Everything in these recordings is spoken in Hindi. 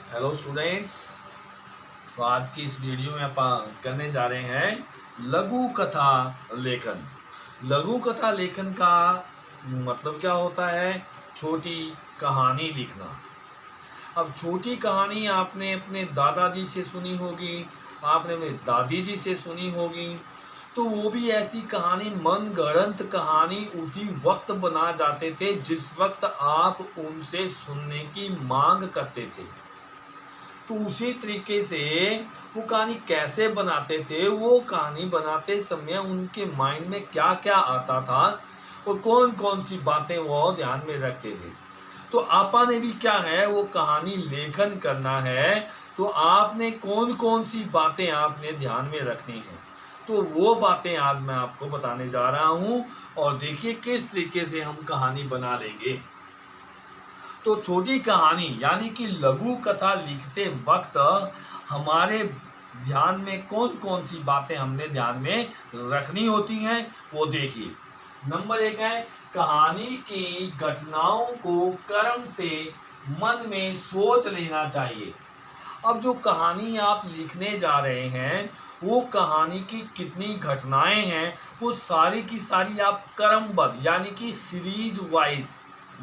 Hello students. तो आज की इस वीडियो में अपन करने जा रहे हैं लघु कथा लेखन। लघु कथा लेखन का मतलब क्या होता है? छोटी कहानी लिखना। अब छोटी कहानी आपने अपने दादाजी से सुनी होगी, आपने अपने दादी जी से सुनी होगी। तो वो भी ऐसी कहानी, मन गढ़ंत कहानी उसी वक्त बना जाते थे जिस वक्त आप उनसे सुनने की मांग करते थे। तो उसी तरीके से वो कहानी कैसे बनाते थे, वो कहानी बनाते समय उनके माइंड में क्या क्या आता था और कौन कौन सी बातें वो ध्यान में रखते थे। तो आपा ने भी क्या है, वो कहानी लेखन करना है। तो आपने कौन कौन सी बातें आपने ध्यान में रखनी है, तो वो बातें आज मैं आपको बताने जा रहा हूँ। और देखिए किस तरीके से हम कहानी बना लेंगे। तो छोटी कहानी यानी कि लघु कथा लिखते वक्त हमारे ध्यान में कौन कौन सी बातें हमने ध्यान में रखनी होती हैं, वो देखिए। नंबर 1 है, कहानी की घटनाओं को क्रम से मन में सोच लेना चाहिए। अब जो कहानी आप लिखने जा रहे हैं, वो कहानी की कितनी घटनाएं हैं, वो सारी की सारी आप क्रमबद्ध यानी कि सीरीज वाइज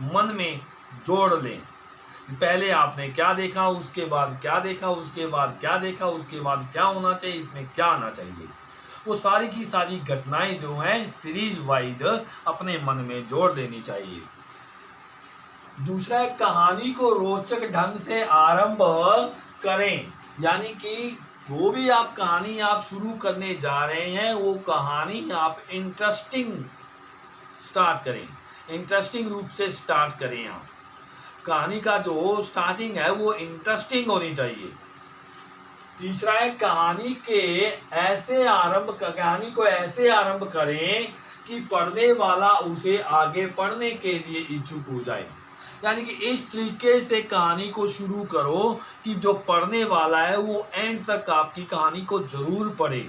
मन में जोड़ लें। पहले आपने क्या देखा, उसके बाद क्या देखा, उसके बाद क्या देखा, उसके बाद क्या होना चाहिए, इसमें क्या आना चाहिए। वो सारी की सारी घटनाएं जो हैं सीरीज वाइज अपने मन में जोड़ लेनी चाहिए। दूसरा है, कहानी को रोचक ढंग से आरंभ करें। यानी कि जो भी आप कहानी आप शुरू करने जा रहे हैं, वो कहानी आप इंटरेस्टिंग स्टार्ट करें, इंटरेस्टिंग रूप से स्टार्ट करें। आप कहानी का जो स्टार्टिंग है वो इंटरेस्टिंग होनी चाहिए। तीसरा है, कहानी को ऐसे आरंभ करें कि पढ़ने वाला उसे आगे पढ़ने के लिए इच्छुक हो जाए। यानी कि इस तरीके से कहानी को शुरू करो कि जो पढ़ने वाला है वो एंड तक आपकी कहानी को जरूर पढ़े।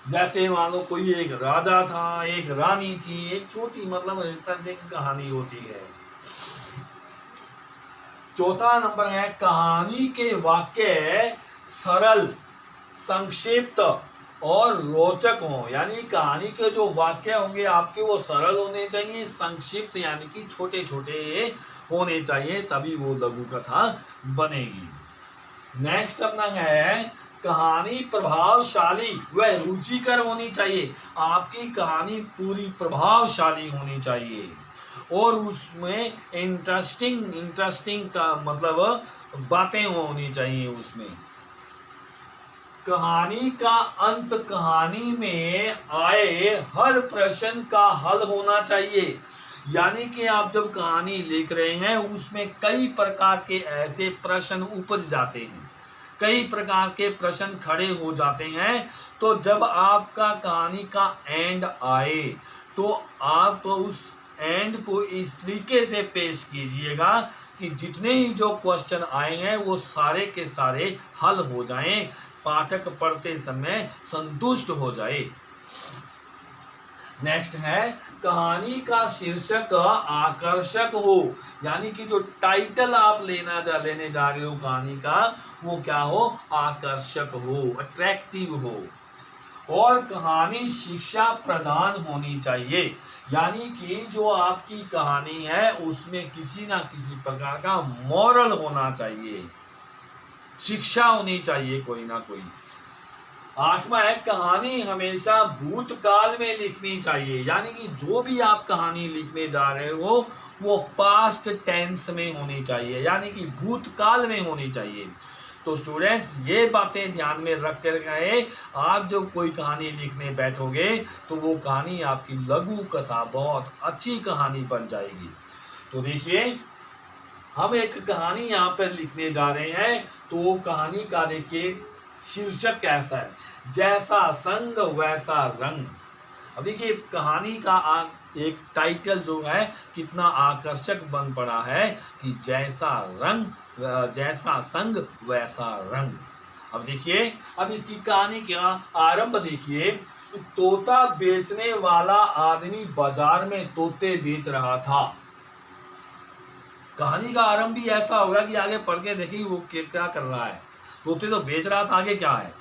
जैसे मान लो कोई एक राजा था, एक रानी थी, एक छोटी मतलब इस तरह की कहानी होती है। चौथा नंबर है, कहानी के वाक्य सरल, संक्षिप्त और रोचक हो। यानी कहानी के जो वाक्य होंगे आपके वो सरल होने चाहिए, संक्षिप्त यानी कि छोटे छोटे होने चाहिए, तभी वो लघु कथा बनेगी। नेक्स्ट अपना है, कहानी प्रभावशाली व रुचिकर होनी चाहिए। आपकी कहानी पूरी प्रभावशाली होनी चाहिए और उसमें इंटरेस्टिंग का मतलब बातें होनी चाहिए उसमें। कहानी का अंत कहानी में आए हर प्रश्न का हल होना चाहिए। यानी कि आप जब कहानी लिख रहे हैं उसमें कई प्रकार के ऐसे प्रश्न उपज जाते हैं, कई प्रकार के प्रश्न खड़े हो जाते हैं। तो जब आपका कहानी का एंड आए तो आप उस एंड को इस तरीके से पेश कीजिएगा कि जितने ही जो क्वेश्चन आए हैं वो सारे के सारे हल हो जाएं, पाठक पढ़ते समय संतुष्ट हो जाए। नेक्स्ट है, कहानी का शीर्षक आकर्षक हो। यानी कि जो टाइटल आप लेने जा रहे हो कहानी का, वो क्या हो, आकर्षक हो, अट्रैक्टिव हो। और कहानी शिक्षा प्रदान होनी चाहिए। यानी कि जो आपकी कहानी है उसमें किसी ना किसी प्रकार का मॉरल होना चाहिए, शिक्षा होनी चाहिए कोई ना कोई। आठवां है, कहानी हमेशा भूतकाल में लिखनी चाहिए। यानी कि जो भी आप कहानी लिखने जा रहे हो वो पास्ट टेंस में होनी चाहिए, यानी कि भूतकाल में होनी चाहिए। तो स्टूडेंट्स ये बातें ध्यान में रख कर गए, आप जब कोई कहानी लिखने बैठोगे तो वो कहानी आपकी लघु कथा बहुत अच्छी कहानी बन जाएगी। तो देखिए हम एक कहानी यहाँ पर लिखने जा रहे हैं, तो वो कहानी का देखिए शीर्षक कैसा है, जैसा संग वैसा रंग। अब देखिए कहानी का एक टाइटल जो है कितना आकर्षक बन पड़ा है कि जैसा संग वैसा रंग। अब देखिए, अब इसकी कहानी का आरंभ देखिए। तोता बेचने वाला आदमी बाजार में तोते बेच रहा था। कहानी का आरंभ भी ऐसा होगा कि आगे पढ़ के देखिए वो क्या कर रहा है। तोते तो बेच रहा था, आगे क्या है,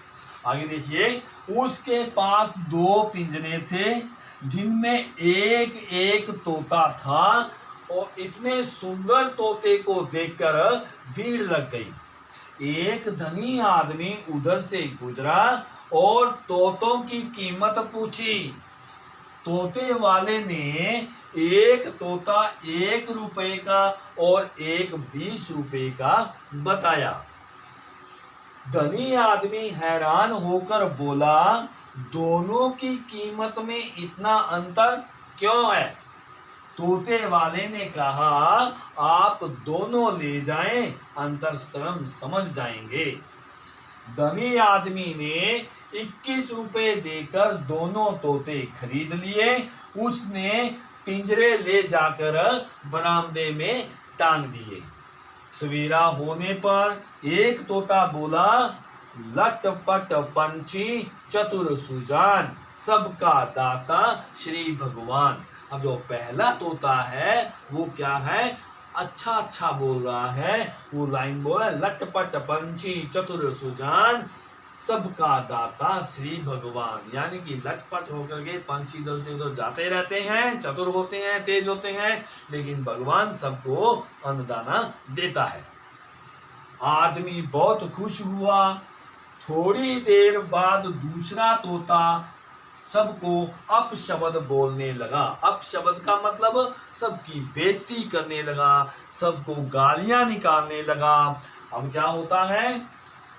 आगे देखिए। उसके पास 2 पिंजरे थे जिनमें एक एक तोता था और इतने सुंदर तोते को देखकर भीड़ लग गई। एक धनी आदमी उधर से गुजरा और तोतों की कीमत पूछी। तोते वाले ने एक तोता 1 रुपए का और एक 20 रुपए का बताया। धनी आदमी हैरान होकर बोला, दोनों की कीमत में इतना अंतर क्यों है? तोते वाले ने कहा, आप दोनों ले जाएं, अंतर स्वयं समझ जाएंगे। धनी आदमी ने 21 रुपए देकर दोनों तोते खरीद लिए। उसने पिंजरे ले जाकर बरामदे में टांग दिए। सवेरा होने पर एक तोता बोला, लटपट पंछी चतुर सुजान, सबका दाता श्री भगवान। अब जो पहला तोता है वो क्या है, अच्छा अच्छा बोल रहा है। वो लाइन बोला, लटपट पंछी चतुर सुजान, सबका दाता श्री भगवान। यानी कि लटपट होकर के पंछी इधर से उधर जाते रहते हैं, चतुर होते हैं, तेज होते हैं, लेकिन भगवान सबको अन्नदाना देता है। आदमी बहुत खुश हुआ। थोड़ी देर बाद दूसरा तोता सबको अपशब्द बोलने लगा। अपशब्द का मतलब सबकी बेइज्जती करने लगा, सबको गालियां निकालने लगा। अब क्या होता है,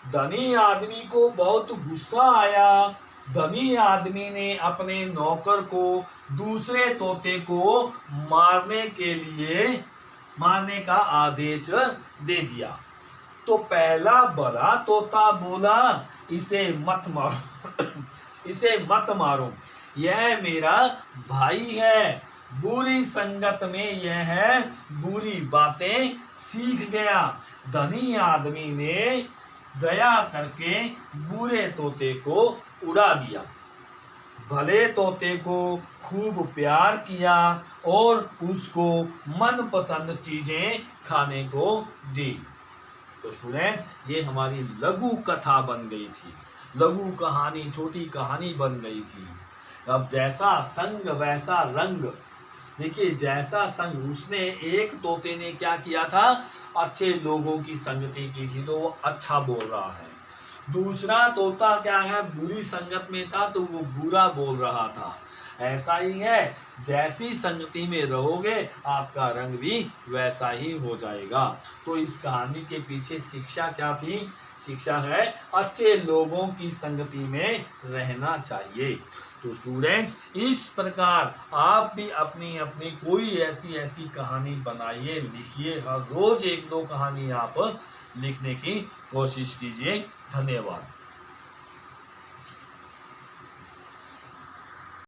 धनी आदमी को बहुत गुस्सा आया। धनी आदमी ने अपने नौकर को दूसरे तोते को मारने का आदेश दे दिया। तो पहला बड़ा तोता बोला, इसे मत मारो इसे मत मारो, यह मेरा भाई है। बुरी संगत में यह बुरी बातें सीख गया। धनी आदमी ने दया करके बुरे तोते को उड़ा दिया। भले तोते को खूब प्यार किया और उसको मनपसंद चीजें खाने को दी। तो स्टूडेंट्स, ये हमारी लघु कथा बन गई थी, लघु कहानी, छोटी कहानी बन गई थी। अब जैसा संग वैसा रंग। देखिए, जैसा संग, उसने एक तोते ने क्या किया था, अच्छे लोगों की संगति की थी तो वो अच्छा बोल रहा है। दूसरा तोता क्या है, बुरी संगत में था तो वो बुरा बोल रहा था। ऐसा ही है, जैसी संगति में रहोगे आपका रंग भी वैसा ही हो जाएगा। तो इस कहानी के पीछे शिक्षा क्या थी? शिक्षा है अच्छे लोगों की संगति में रहना चाहिए। तो स्टूडेंट्स, इस प्रकार आप भी अपनी अपनी कोई ऐसी कहानी बनाइए, लिखिए। हर रोज 1-2 कहानी आप लिखने की कोशिश कीजिए। धन्यवाद।